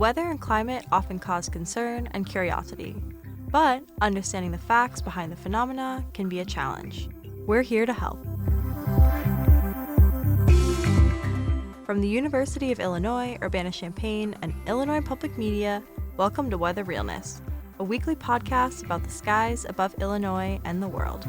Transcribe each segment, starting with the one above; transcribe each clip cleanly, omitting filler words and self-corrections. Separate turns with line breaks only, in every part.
weather and climate often cause concern and curiosity, but understanding the facts behind the phenomena can be a challenge. We're here to help. From the University of Illinois, Urbana-Champaign, and Illinois Public Media, welcome to Weather Realness, a weekly podcast about the skies above Illinois and the world.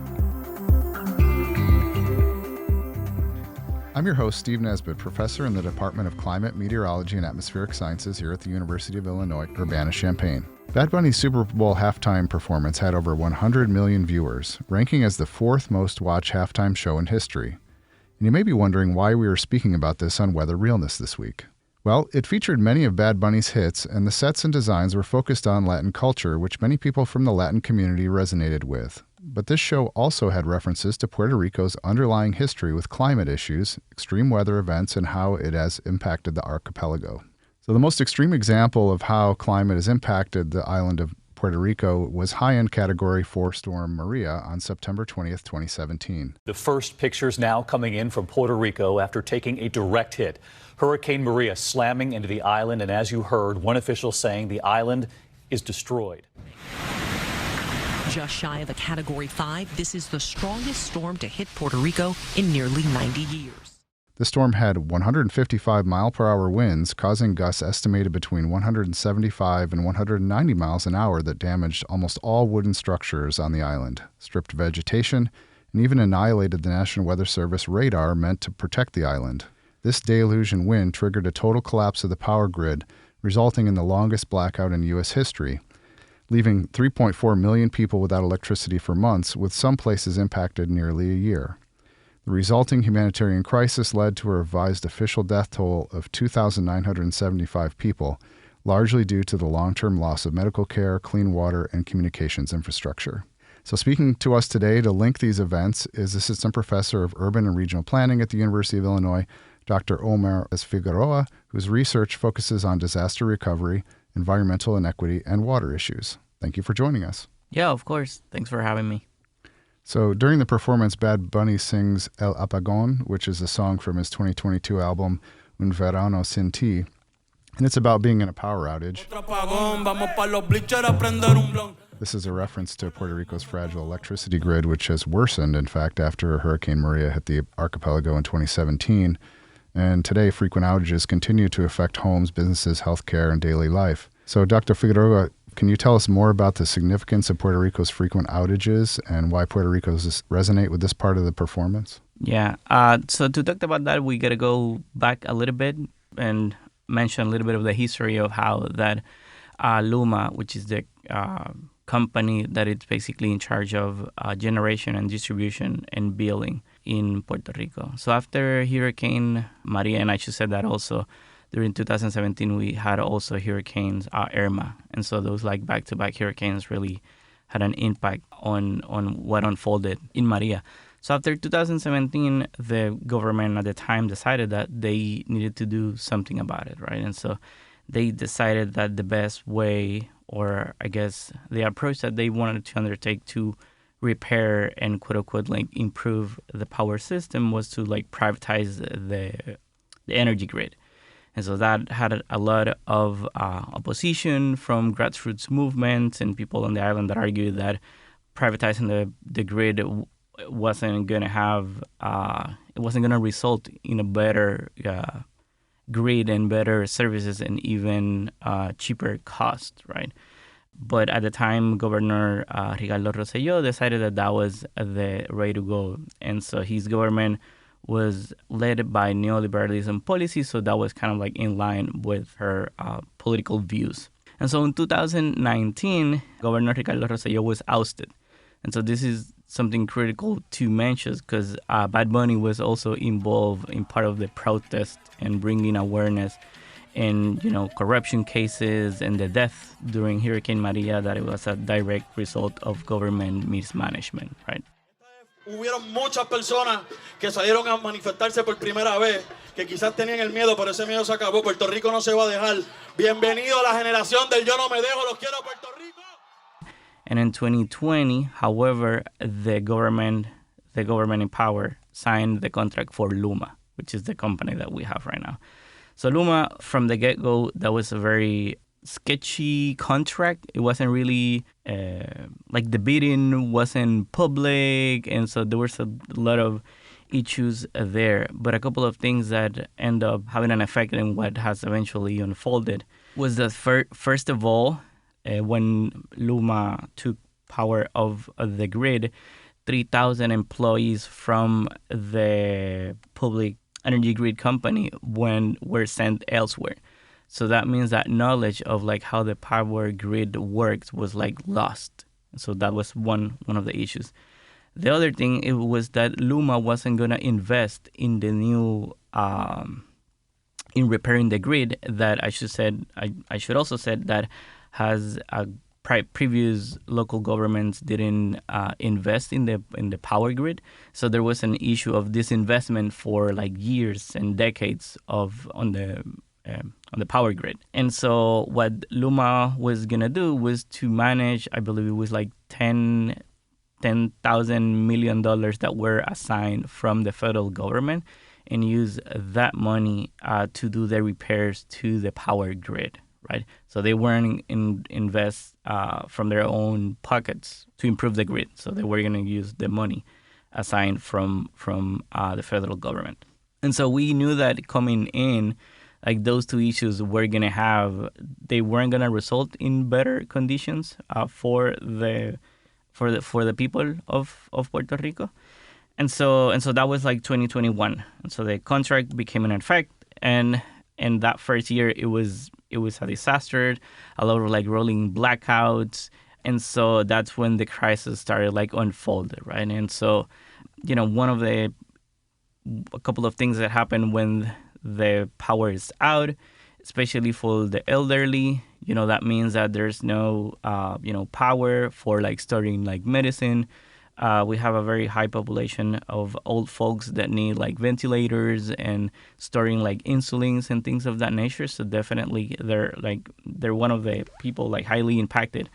I'm your host, Steve Nesbitt, professor in the Department of Climate, Meteorology, and Atmospheric Sciences here at the University of Illinois, Urbana-Champaign. Bad Bunny's Super Bowl halftime performance had over 100 million viewers, ranking as the fourth most watched halftime show in history. And you may be wondering why we are speaking about this on Weather Realness this week. Well, it featured many of Bad Bunny's hits, and the sets and designs were focused on Latin culture, which many people from the Latin community resonated with. But this show also had references to Puerto Rico's underlying history with climate issues, extreme weather events, and how it has impacted the archipelago. So the most extreme example of how climate has impacted the island of Puerto Rico was high-end Category 4 storm Maria on September 20th, 2017.
The first pictures now coming in from Puerto Rico after taking a direct hit. Hurricane Maria slamming into the island, and as you heard, one official saying the island is destroyed.
Just shy of a Category 5, this is the strongest storm to hit Puerto Rico in nearly 90 years.
The storm had 155-mile-per-hour winds, causing gusts estimated between 175 and 190 miles an hour that damaged almost all wooden structures on the island, stripped vegetation, and even annihilated the National Weather Service radar meant to protect the island. This deluge and wind triggered a total collapse of the power grid, resulting in the longest blackout in U.S. history, leaving 3.4 million people without electricity for months, with some places impacted nearly a year. The resulting humanitarian crisis led to a revised official death toll of 2,975 people, largely due to the long-term loss of medical care, clean water, and communications infrastructure. So speaking to us today to link these events is Assistant Professor of Urban and Regional Planning at the University of Illinois, Dr. Omar Figueroa, whose research focuses on disaster recovery, environmental inequity, and water issues. Thank you for joining us.
Yeah, of course. Thanks for having me.
So during the performance, Bad Bunny sings El Apagón, which is a song from his 2022 album Un Verano Sin Ti, and it's about being in a power outage. This is a reference to Puerto Rico's fragile electricity grid, which has worsened, in fact, after Hurricane Maria hit the archipelago in 2017. And today, frequent outages continue to affect homes, businesses, healthcare, and daily life. So, Dr. Figueroa, can you tell us more about the significance of Puerto Rico's frequent outages and why Puerto Rico's resonate with this part of the performance?
Yeah. So to talk about that, we got to go back a little bit and mention a little bit of the history of how that Luma, which is the company that is basically in charge of generation and distribution and billing in Puerto Rico. So after Hurricane Maria, and I should say that also, during 2017, we had also hurricanes Irma. And so those like back-to-back hurricanes really had an impact on what unfolded in Maria. So after 2017, the government at the time decided that they needed to do something about it, right? And so they decided that the best way, or I guess the approach that they wanted to undertake to repair and quote-unquote like improve the power system was to like privatize the energy grid. And so that had a lot of opposition from grassroots movements and people on the island that argued that privatizing the grid wasn't going to have, it wasn't going to result in a better grid and better services and even cheaper cost, right? But at the time, Governor Ricardo Rosselló decided that that was the way to go. And so his government was led by neoliberalism policy, so that was kind of like in line with her political views. And so in 2019, Governor Ricardo Rosselló was ousted. And so this is something critical to mention because Bad Bunny was also involved in part of the protest and bringing awareness in, corruption cases and the death during Hurricane Maria, that it was a direct result of government mismanagement, right?
Hubieron muchas personas que salieron a manifestarse por primera vez, que quizás tenían el miedo, pero ese miedo se acabó. Puerto Rico no se va a dejar. Bienvenido a la generación del yo no me dejo, los quiero Puerto Rico.
And in 2020, however, the government in power signed the contract for Luma, which is the company that we have right now. So Luma, from the get-go, that was a very sketchy contract. It wasn't really like the bidding wasn't public, and so there was a lot of issues there. But a couple of things that end up having an effect in what has eventually unfolded was that first of all, when Luma took power of the grid, 3,000 employees from the public energy grid company were sent elsewhere. So that means that knowledge of like how the power grid works was like lost. So that was one of the issues. The other thing it was that Luma wasn't gonna invest in the new in repairing the grid that I should also said that has previous local governments didn't invest in the power grid. So there was an issue of disinvestment for like years and decades on the power grid. And so what Luma was gonna do was to manage, I believe it was like $10,000 million that were assigned from the federal government, and use that money to do the repairs to the power grid, right? So they weren't invest from their own pockets to improve the grid. So they were going to use the money assigned from the federal government. And so we knew that coming in, like those two issues they weren't going to result in better conditions for the people of Puerto Rico. And so that was like 2021. And so the contract became in effect, and that first year it was a disaster, a lot of like rolling blackouts. And so that's when the crisis started like unfolded, right? And so, a couple of things that happen when the power is out, especially for the elderly, that means that there's no, power for like storing like medicine. We have a very high population of old folks that need like ventilators and storing like insulins and things of that nature. So definitely they're one of the people like highly impacted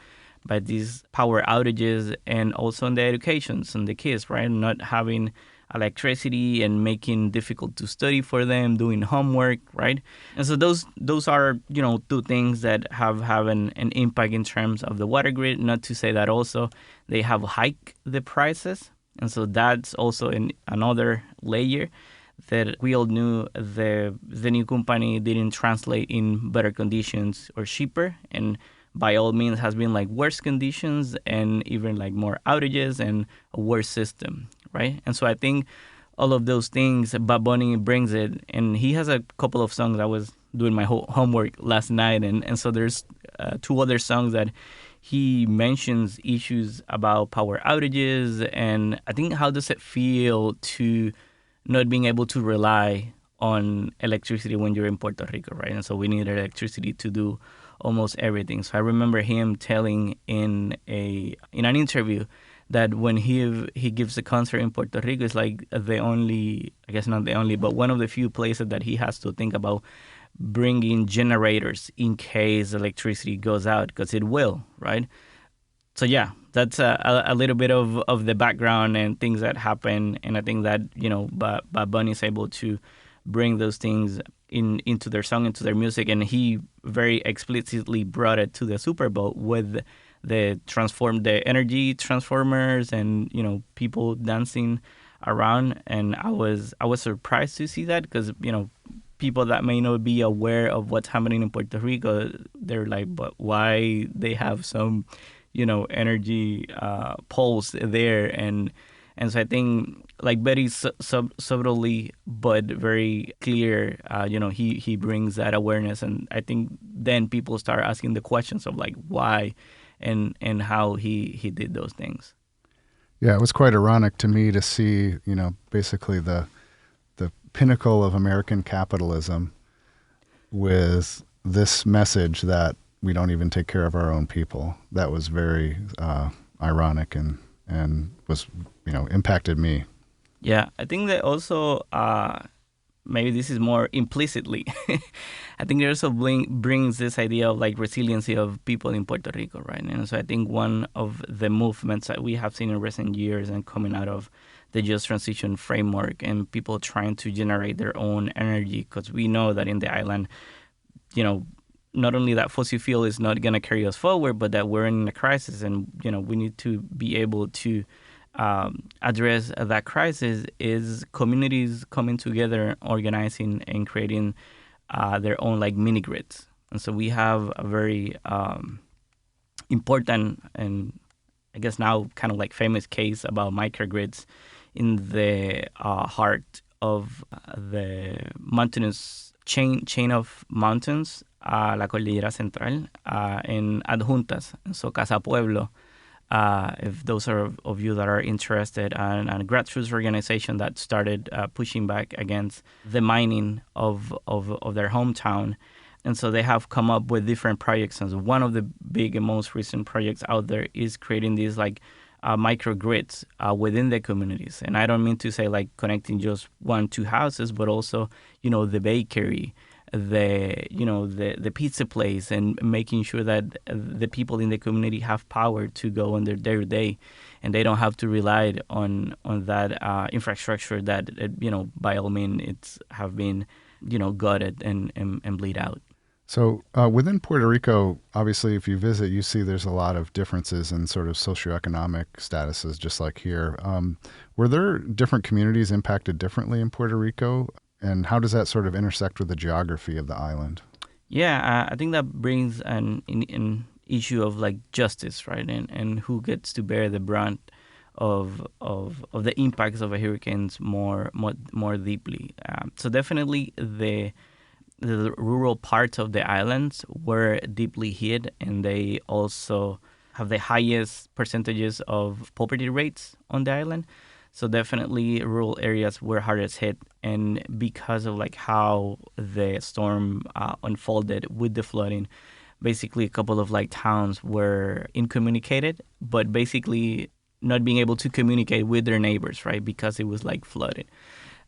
by these power outages, and also in the educations and the kids, right? Not having electricity and making difficult to study for them, doing homework, right? And so those are, two things that have an impact in terms of the water grid. Not to say that also they have hiked the prices. And so that's also another layer that we all knew the new company didn't translate in better conditions or cheaper, and by all means has been like worse conditions and even like more outages and a worse system, right? And so I think all of those things, Bad Bunny brings it, and he has a couple of songs. I was doing my homework last night, and so there's two other songs that he mentions issues about power outages, and I think how does it feel to not being able to rely on electricity when you're in Puerto Rico, right? And so we need electricity to do almost everything. So I remember him telling in an interview that when he gives a concert in Puerto Rico, it's like the only, I guess not the only, but one of the few places that he has to think about bringing generators in case electricity goes out, because it will, right? So yeah, that's a little bit of the background and things that happen, and I think that Bad Bunny is able to bring those things into their song, into their music, and he very explicitly brought it to the Super Bowl with the energy transformers and people dancing around. And I was surprised to see that, because people that may not be aware of what's happening in Puerto Rico, they're like, but why they have some energy poles there, and so I think like very subtly but very clear, he brings that awareness, and I think then people start asking the questions of like why and how he did those things.
Yeah, it was quite ironic to me to see, basically the pinnacle of American capitalism with this message that we don't even take care of our own people. That was very ironic and was, impacted me.
Yeah, I think that also maybe this is more implicitly. I think it also brings this idea of like resiliency of people in Puerto Rico, right? And so I think one of the movements that we have seen in recent years and coming out of the just transition framework and people trying to generate their own energy, because we know that in the island, not only that fossil fuel is not going to carry us forward, but that we're in a crisis, and we need to be able to address that crisis. Is communities coming together, organizing, and creating their own like mini grids. And so we have a very important and I guess now kind of like famous case about microgrids in the heart of the mountainous chain of mountains, la Cordillera Central, in Adjuntas, so Casa Pueblo. If those are of you that are interested, and a grassroots organization that started pushing back against the mining of their hometown. And so they have come up with different projects. And so one of the big and most recent projects out there is creating these like microgrids within the communities. And I don't mean to say like connecting just 1-2 houses, but also, the bakery, the pizza place, and making sure that the people in the community have power to go on their day-to-day, and they don't have to rely on that infrastructure that by all means it's have been gutted and bleed out.
So within Puerto Rico, obviously, if you visit, you see there's a lot of differences in sort of socioeconomic statuses, just like here. Were there different communities impacted differently in Puerto Rico? And how does that sort of intersect with the geography of the island?
Yeah, I think that brings an issue of like justice, right? And who gets to bear the brunt of the impacts of a hurricanes more deeply. So definitely the rural parts of the islands were deeply hit, and they also have the highest percentages of poverty rates on the island. So definitely rural areas were hardest hit, and because of like how the storm unfolded with the flooding, basically a couple of like towns were incommunicated, but basically not being able to communicate with their neighbors, right? Because it was like flooded.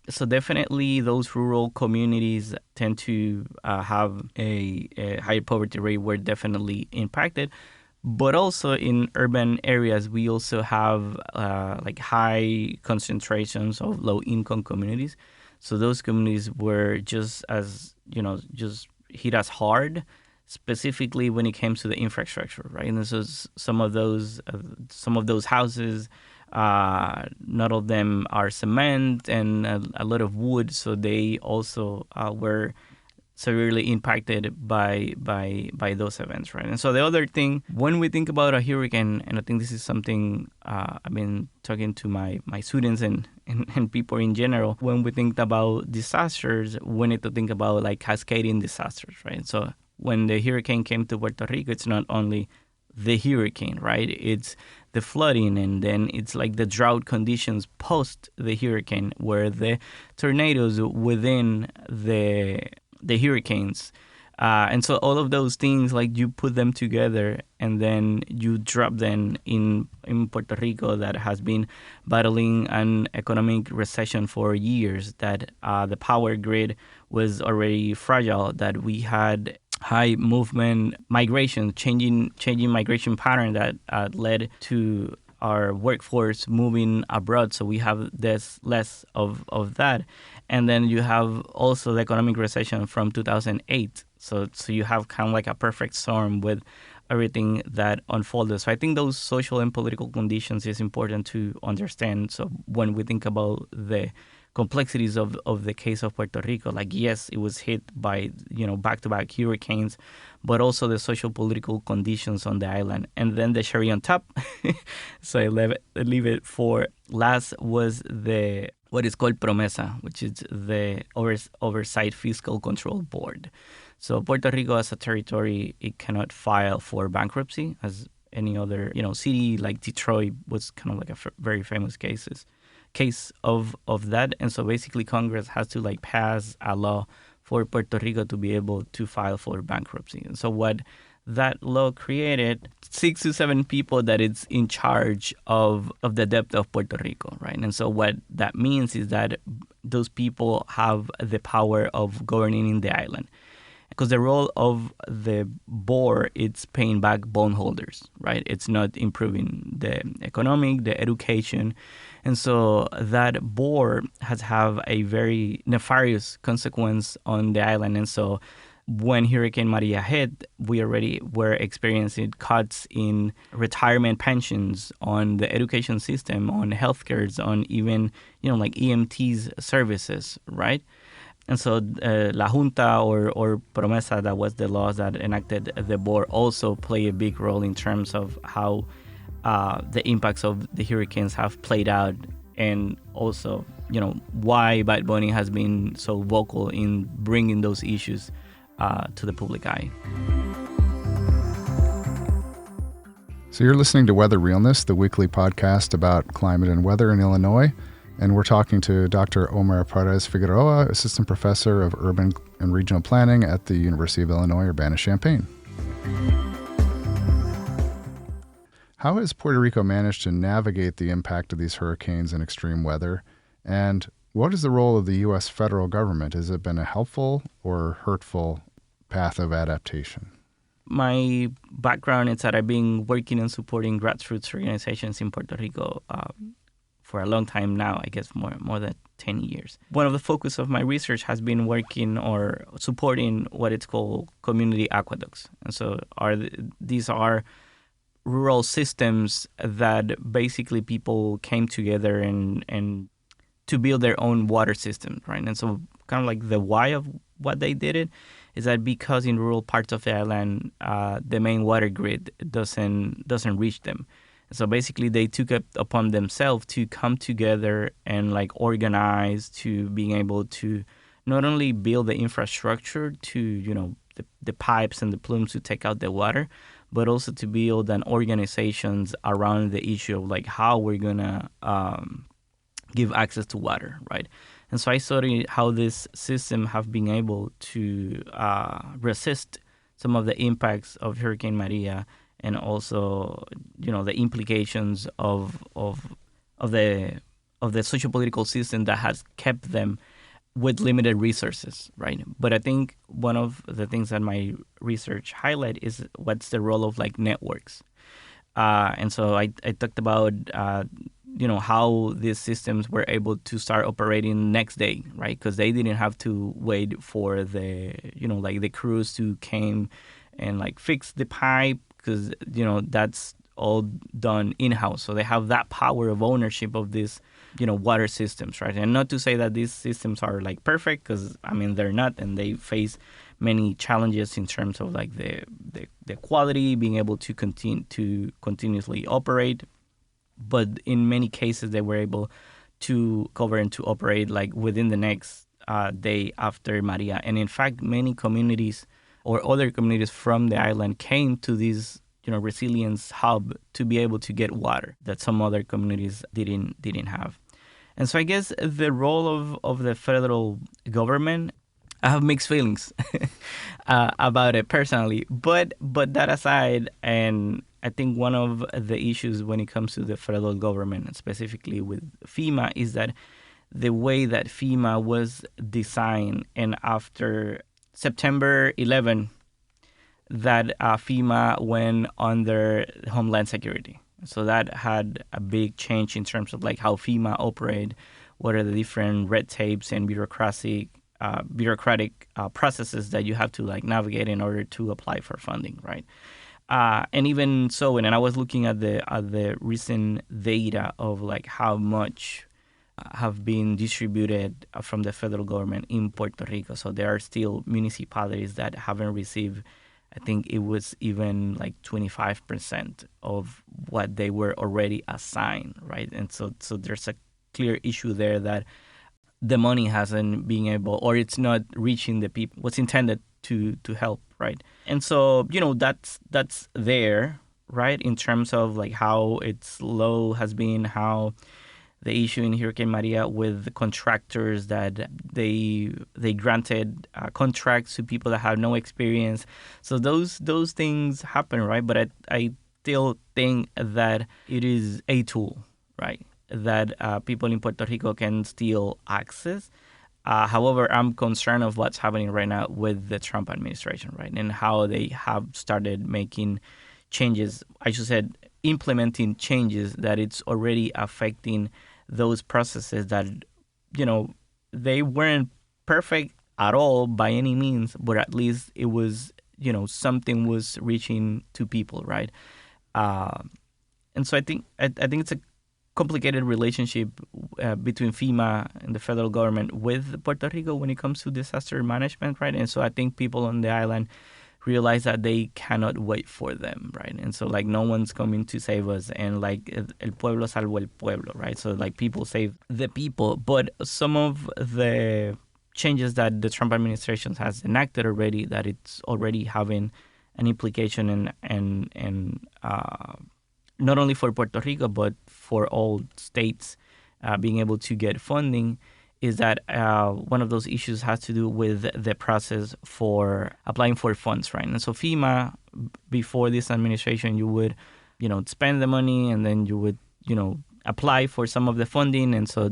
So definitely those rural communities tend to have a higher poverty rate, were definitely impacted. But also in urban areas, we also have like high concentrations of low-income communities. So those communities were just hit as hard, specifically when it came to the infrastructure, right? And so some of those houses, not all of them are cement and a lot of wood, so they also were severely impacted by those events, right? And so the other thing, when we think about a hurricane, and I think this is something I've been talking to my students and people in general, when we think about disasters, we need to think about like cascading disasters, right? So when the hurricane came to Puerto Rico, it's not only the hurricane, right? It's the flooding, and then it's like the drought conditions post the hurricane, where the tornadoes within the hurricanes. And so all of those things, like you put them together and then you drop them in Puerto Rico that has been battling an economic recession for years, that the power grid was already fragile, that we had high movement migration, changing migration pattern that led to our workforce moving abroad. So we have less of that. And then you have also the economic recession from 2008. So you have kind of like a perfect storm with everything that unfolded. So I think those social and political conditions is important to understand. So when we think about the complexities of the case of Puerto Rico, like yes, it was hit by back-to-back hurricanes, but also the social political conditions on the island, and then the cherry on top. So I leave it for last was what is called PROMESA, which is the Oversight Fiscal Control Board. So Puerto Rico as a territory, it cannot file for bankruptcy as any other city, like Detroit was kind of like a very famous case of that. And so basically Congress has to like pass a law for Puerto Rico to be able to file for bankruptcy. And so what that law created, 6 to 7 people that it's in charge of the debt of Puerto Rico, right? And so what that means is that those people have the power of governing the island. Because the role of the board, it's paying back bondholders, right? It's not improving the economic, the education. And so that board has have a very nefarious consequence on the island. And so When Hurricane Maria hit, we already were experiencing cuts in retirement pensions, on the education system, on healthcare, on even, like EMTs services, right? And so La Junta or Promesa, that was the laws that enacted the board, also play a big role in terms of how the impacts of the hurricanes have played out, and also, why Bad Bunny has been so vocal in bringing those issues to the public eye.
So you're listening to Weather Realness, the weekly podcast about climate and weather in Illinois. And we're talking to Dr. Omar Perez Figueroa, Assistant Professor of Urban and Regional Planning at the University of Illinois Urbana-Champaign. How has Puerto Rico managed to navigate the impact of these hurricanes and extreme weather? And what is the role of the U.S. federal government? Has it been a helpful or hurtful path of adaptation?
My background is that I've been working and supporting grassroots organizations in Puerto Rico for a long time now, I guess more than 10 years. One of the focus of my research has been working or supporting what it's called community aqueducts. And so these are rural systems that basically people came together and to build their own water system, right? And so kind of like the why of what they did it is that because in rural parts of the island, the main water grid doesn't reach them. So basically, they took it upon themselves to come together and organize, to being able to not only build the infrastructure to the pipes and the plumes to take out the water, but also to build an organizations around the issue of how we're gonna give access to water, right? And so I studied how this system have been able to resist some of the impacts of Hurricane Maria, and also, the implications of the sociopolitical system that has kept them with limited resources, right? But I think one of the things that my research highlight is what's the role of networks. And so I talked about how these systems were able to start operating next day, right? Because they didn't have to wait for the the crews to came and fix the pipe, because that's all done in-house. So they have that power of ownership of these water systems, right? And not to say that these systems are perfect, because they're not, and they face many challenges in terms of the quality, being able to continuously operate. But in many cases, they were able to cover and to operate within the next day after Maria. And in fact, many communities or other communities from the island came to this resilience hub to be able to get water that some other communities didn't have. And so I guess the role of the federal government, I have mixed feelings about it personally. But that aside, and I think one of the issues when it comes to the federal government, and specifically with FEMA, is that the way that FEMA was designed, and after September 11, that FEMA went under Homeland Security. So that had a big change in terms of how FEMA operate, what are the different red tapes and bureaucratic processes that you have to navigate in order to apply for funding, right? And even so, and I was looking at the recent data of how much have been distributed from the federal government in Puerto Rico. So there are still municipalities that haven't received, I think it was even 25% of what they were already assigned, right? And so there's a clear issue there that the money hasn't been able, or it's not reaching the people what's intended to help, right? And so that's there, right? In terms of how its low has been, how the issue in Hurricane Maria with the contractors that they granted contracts to people that have no experience. So those things happen, right? But I still think that it is a tool, right? That people in Puerto Rico can still access. However, I'm concerned of what's happening right now with the Trump administration, right? And how they have started making changes, I should say, implementing changes that it's already affecting those processes that, they weren't perfect at all by any means, but at least it was, something was reaching to people, right? And so I think it's a complicated relationship between FEMA and the federal government with Puerto Rico when it comes to disaster management, right? And so I think people on the island realize that they cannot wait for them, right? And so like no one's coming to save us, and like el pueblo salvo el pueblo, right? So like people save the people, but some of the changes that the Trump administration has enacted already, that it's already having an implication and not only for Puerto Rico but for all states being able to get funding, is that one of those issues has to do with the process for applying for funds, right? And so FEMA, before this administration, you would, spend the money and then you would, apply for some of the funding. And so,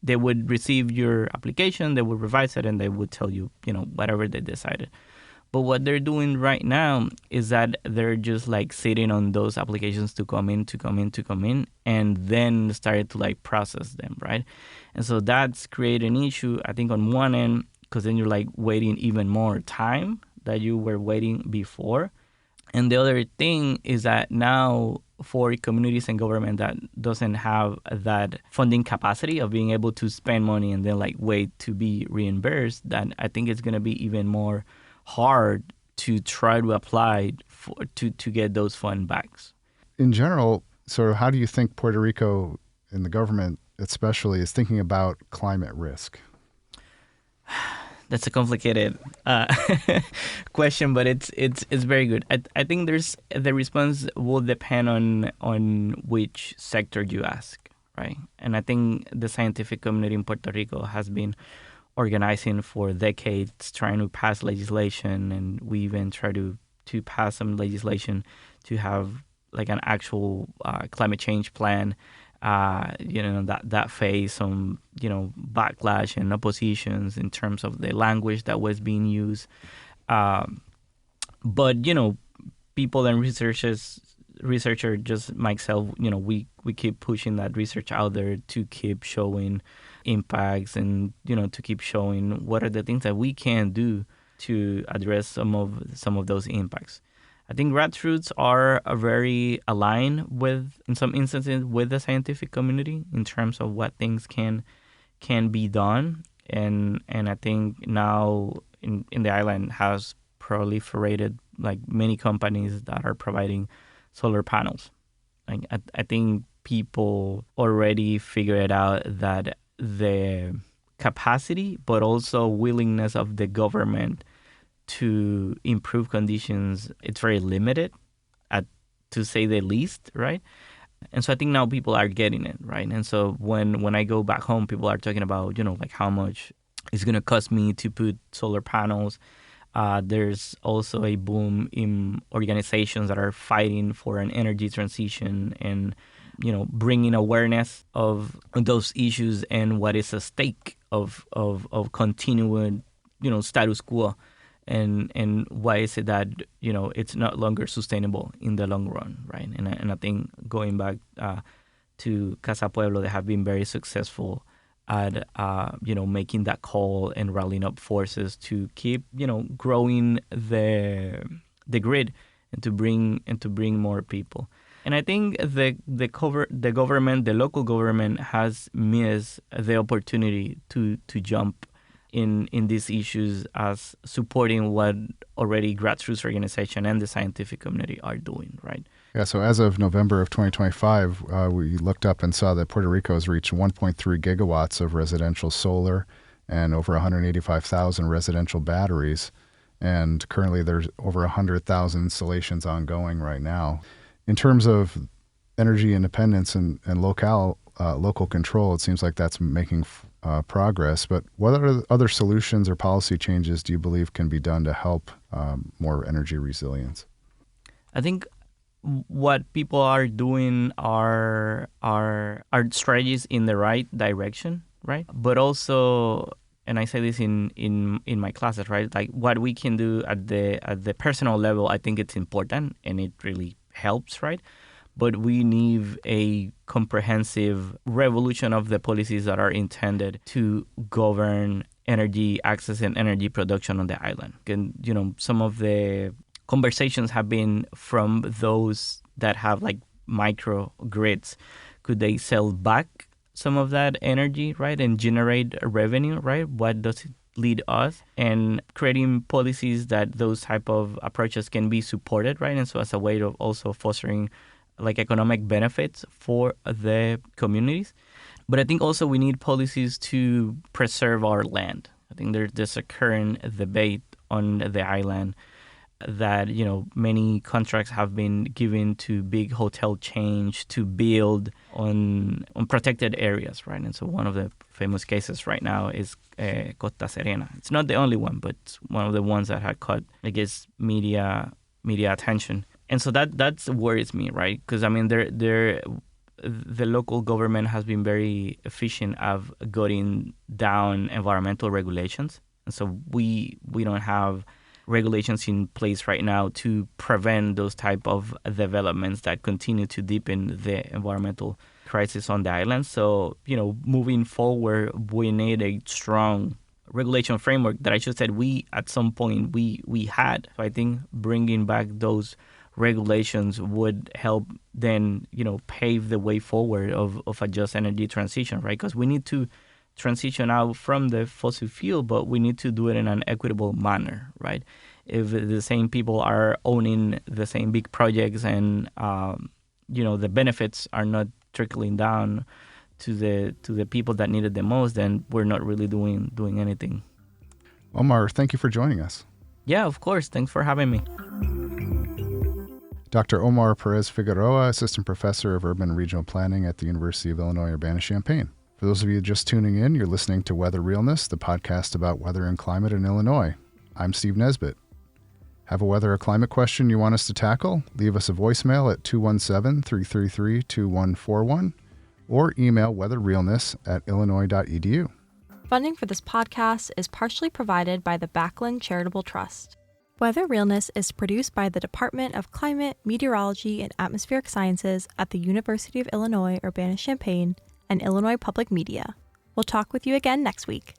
they would receive your application, they would revise it, and they would tell you, whatever they decided. But what they're doing right now is that they're just like sitting on those applications to come in, and then started to like process them, right? And so that's created an issue, I think, on one end, because then you're like waiting even more time that you were waiting before. And the other thing is that now for communities and government that doesn't have that funding capacity of being able to spend money and then like wait to be reimbursed, then I think it's going to be even more hard to try to apply to get those fund backs.
In general, sort of how do you think Puerto Rico and the government especially is thinking about climate risk?
That's a complicated question, but it's very good. I think the response will depend on which sector you ask, right? And I think the scientific community in Puerto Rico has been organizing for decades, trying to pass legislation, and we even try to pass some legislation to have like an actual climate change plan. That face some backlash and oppositions in terms of the language that was being used. But people and researchers just myself, we keep pushing that research out there to keep showing impacts and to keep showing what are the things that we can do to address some of those impacts. I think grassroots are very aligned with, in some instances, with the scientific community in terms of what things can be done, and I think now in the island has proliferated like many companies that are providing solar panels. Like I think people already figured out that the capacity but also willingness of the government to improve conditions, it's very limited, to say the least, right? And so I think now people are getting it, right? And so when I go back home, people are talking about, like how much it's going to cost me to put solar panels. There's also a boom in organizations that are fighting for an energy transition and, bringing awareness of those issues and what is at stake of continuing, status quo. And why is it that it's not longer sustainable in the long run, right? And I think going back to Casa Pueblo, they have been very successful at making that call and rallying up forces to keep growing the grid and to bring more people. And I think the government, the local government, has missed the opportunity to jump in these issues as supporting what already grassroots organization and the scientific community are doing, right?
Yeah, so as of November of 2025, we looked up and saw that Puerto Rico has reached 1.3 gigawatts of residential solar and over 185,000 residential batteries. And currently there's over 100,000 installations ongoing right now. In terms of energy independence and local control, it seems like that's making progress. But what other solutions or policy changes do you believe can be done to help more energy resilience?
I think what people are doing are strategies in the right direction, right? But also, and I say this in my classes, right? Like what we can do at the personal level, I think it's important and it really helps, right? But we need a comprehensive revolution of the policies that are intended to govern energy access and energy production on the island. And, some of the conversations have been from those that have like micro grids. Could they sell back some of that energy, right, and generate revenue, right? What does it lead us? And creating policies that those type of approaches can be supported, right? And so as a way of also fostering like economic benefits for the communities. But I think also we need policies to preserve our land. I think there's a current debate on the island that, many contracts have been given to big hotel chains to build on protected areas, right? And so one of the famous cases right now is Costa Serena. It's not the only one, but it's one of the ones that had caught, I guess, media attention. And so that worries me, right? Because, the local government has been very efficient of getting down environmental regulations. And so we don't have regulations in place right now to prevent those type of developments that continue to deepen the environmental crisis on the island. So, moving forward, we need a strong regulation framework that I should say at some point we had. So I think bringing back those regulations would help then, pave the way forward of a just energy transition, right? Because we need to transition out from the fossil fuel, but we need to do it in an equitable manner, right? If the same people are owning the same big projects and, the benefits are not trickling down to the people that need it the most, then we're not really doing anything.
Omar, thank you for joining us.
Yeah, of course. Thanks for having me.
Dr. Omar Perez Figueroa, Assistant Professor of Urban and Regional Planning at the University of Illinois Urbana-Champaign. For those of you just tuning in, you're listening to Weather Realness, the podcast about weather and climate in Illinois. I'm Steve Nesbitt. Have a weather or climate question you want us to tackle? Leave us a voicemail at 217-333-2141 or email weatherrealness@illinois.edu.
Funding for this podcast is partially provided by the Backlund Charitable Trust. Weather Realness is produced by the Department of Climate, Meteorology, and Atmospheric Sciences at the University of Illinois Urbana-Champaign and Illinois Public Media. We'll talk with you again next week.